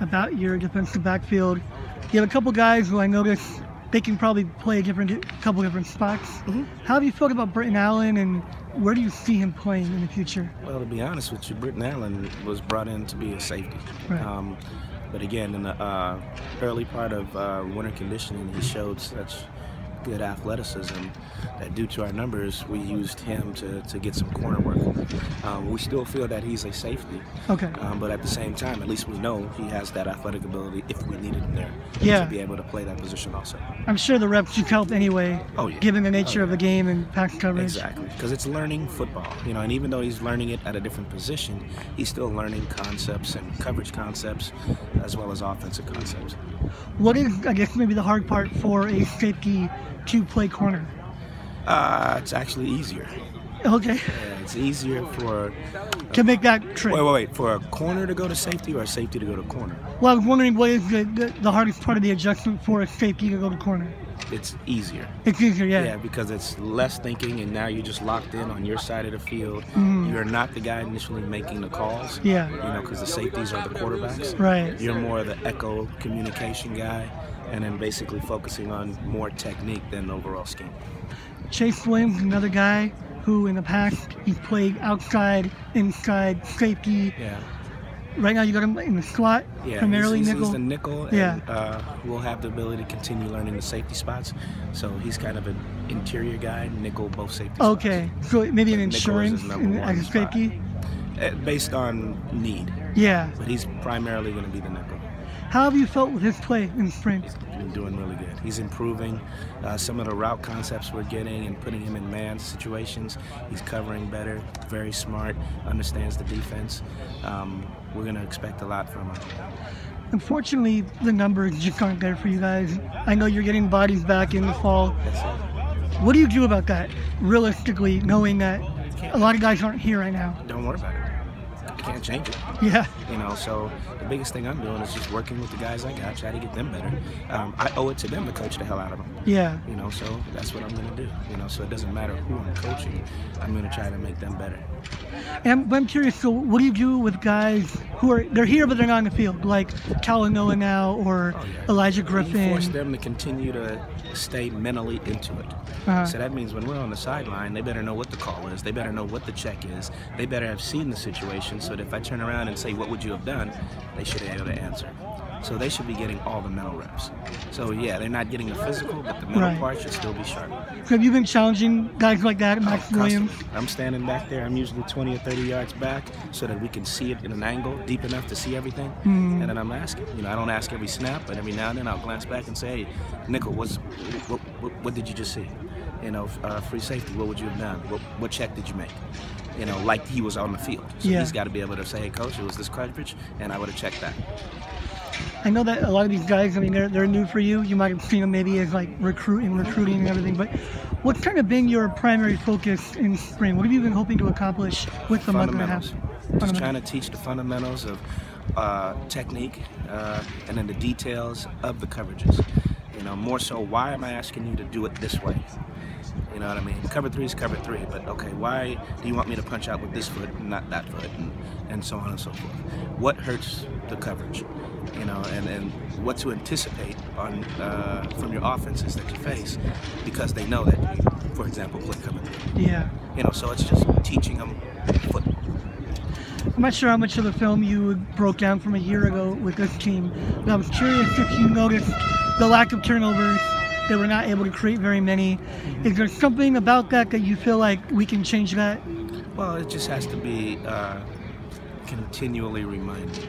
about your defensive backfield. You have a couple guys who I noticed they can probably play a couple different spots. How have you felt about Britton Allen, and where do you see him playing in the future? Well, to be honest with you, Britton Allen was brought in to be a safety. Right. But again, in the early part of winter conditioning, he showed such good athleticism that due to our numbers, we used him to get some corner work. We still feel that he's a safety. Okay. But at the same time, at least we know he has that athletic ability if we needed him there Yeah. to be able to play that position also. I'm sure the reps should help anyway, Oh, yeah. given the nature of the game and pass coverage. Exactly, because it's learning football, and even though he's learning it at a different position, he's still learning concepts and coverage concepts as well as offensive concepts. What is, I guess, maybe the hard part for a safety to play corner? It's actually easier. Okay. Yeah, it's easier To make that trip. wait, for a corner to go to safety or a safety to go to corner? Well, I was wondering what is the hardest part of the adjustment for a safety to go to corner? It's easier. It's easier, yeah. Yeah, because it's less thinking, and now you're just locked in on your side of the field. You're not the guy initially making the calls. Yeah. Because the safeties are the quarterbacks. Right. You're more of the echo communication guy, and then basically focusing on more technique than overall scheme. Chase Williams, another guy who in the past he played outside, inside, safety. Yeah. Right now you got him in the slot, Yeah, primarily he's nickel. the nickel, and Yeah. we'll have the ability to continue learning the safety spots. So he's kind of an interior guy, nickel, both safety spots. Okay, so maybe an Nickel is insurance his number as a one spot. safety. Based on need, Yeah. but he's primarily going to be the nickel. How have you felt with his play in spring? He's been doing really good. He's improving some of the route concepts we're getting and putting him in man situations. He's covering better, very smart, understands the defense. We're going to expect a lot from him. Unfortunately, the numbers just aren't there for you guys. I know you're getting bodies back in the fall. What do you do about that, realistically, knowing that a lot of guys aren't here right now? Don't worry about it. You can't change it. Yeah. So the biggest thing I'm doing is just working with the guys I got, try to get them better. I owe it to them to coach the hell out of them. Yeah. So that's what I'm going to do. So it doesn't matter who I'm coaching, I'm going to try to make them better. And I'm curious, so what do you do with guys they're here but they're not in the field, like Talanoa now or Elijah Griffin? We force them to continue to stay mentally into it. So that means when we're on the sideline, they better know what the call is, they better know what the check is, they better have seen the situation so that if I turn around and say, what would you have done, they should be able to answer. So they should be getting all the mental reps. So yeah, they're not getting the physical, but the mental part should still be sharp. So have you been challenging guys like that, Max Williams? I'm standing back there, I'm usually 20 or 30 yards back so that we can see it in an angle deep enough to see everything. And then I'm asking. I don't ask every snap, but every now and then I'll glance back and say, hey, Nickel, what did you just see? Free safety, what would you have done? What check did you make? Like he was on the field. So he's got to be able to say, hey, coach, it was this coverage, and I would have checked that. I know that a lot of these guys, they're new for you. You might have seen them maybe as like recruiting and everything, but what's kind of been your primary focus in spring? What have you been hoping to accomplish with the month and a half? Just trying to teach the fundamentals of technique and then the details of the coverages. More so, why am I asking you to do it this way? You know what I mean? Cover 3 is cover 3, but okay, why do you want me to punch out with this foot and not that foot, and so on and so forth? What hurts the coverage? And what to anticipate on from your offenses that you face, because they know that you, for example, play cover 3. Yeah. So it's just teaching them football. I'm not sure how much of the film you broke down from a year ago with this team, but I was curious if you noticed the lack of turnovers. They were not able to create very many. Is there something about that you feel like we can change that? Well, it just has to be continually reminded,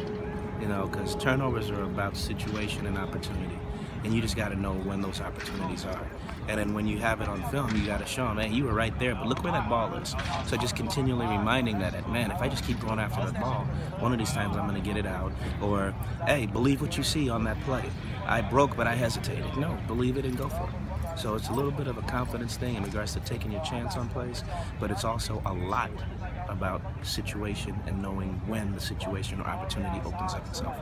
because turnovers are about situation and opportunity, and you just got to know when those opportunities are. And then when you have it on film, you got to show them, hey, you were right there, but look where that ball is. So just continually reminding that, man, if I just keep going after that ball, one of these times I'm going to get it out. Or, hey, believe what you see on that play. I broke, but I hesitated. No, believe it and go for it. So it's a little bit of a confidence thing in regards to taking your chance on plays, but it's also a lot about situation and knowing when the situation or opportunity opens up itself.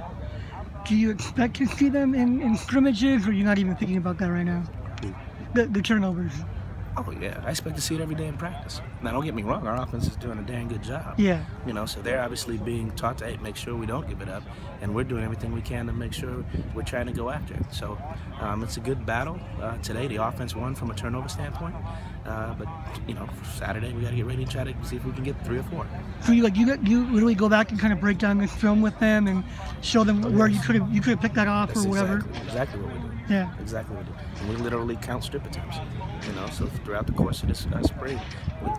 Do you expect to see them in scrimmages, or are you not even thinking about that right now? The turnovers. Oh yeah, I expect to see it every day in practice. Now don't get me wrong, our offense is doing a dang good job. Yeah. You know, so they're obviously being taught to, hey, make sure we don't give it up, and we're doing everything we can to make sure we're trying to go after it. So it's a good battle. Today the offense won from a turnover standpoint, but you know, for Saturday we got to get ready and try to see if we can get 3 or 4. So you really go back and kind of break down this film with them and show them where you could have picked that off That's or whatever. Exactly what we do. Yeah. Exactly what we do. And we literally count strip attempts. You know, so throughout the course of this spring,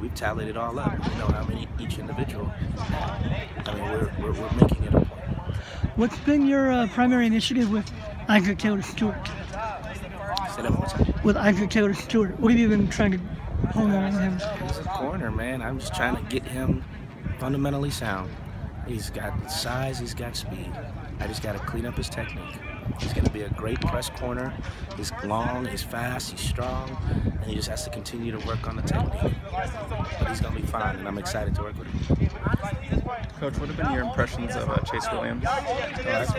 we've tallied it all up. We know how many each individual had. I mean, we're making it a point. What's been your primary initiative with Isaac Taylor Stewart? Say that one more time. With Isaac Taylor Stewart, what have you been trying to hone on him? He's a corner, man. I'm just trying to get him fundamentally sound. He's got size, he's got speed. I just got to clean up his technique. He's going to be a great press corner. He's long, he's fast, he's strong, and he just has to continue to work on the technique. But he's going to be fine, and I'm excited to work with him. Coach, what have been your impressions of Chase Williams? Well, that's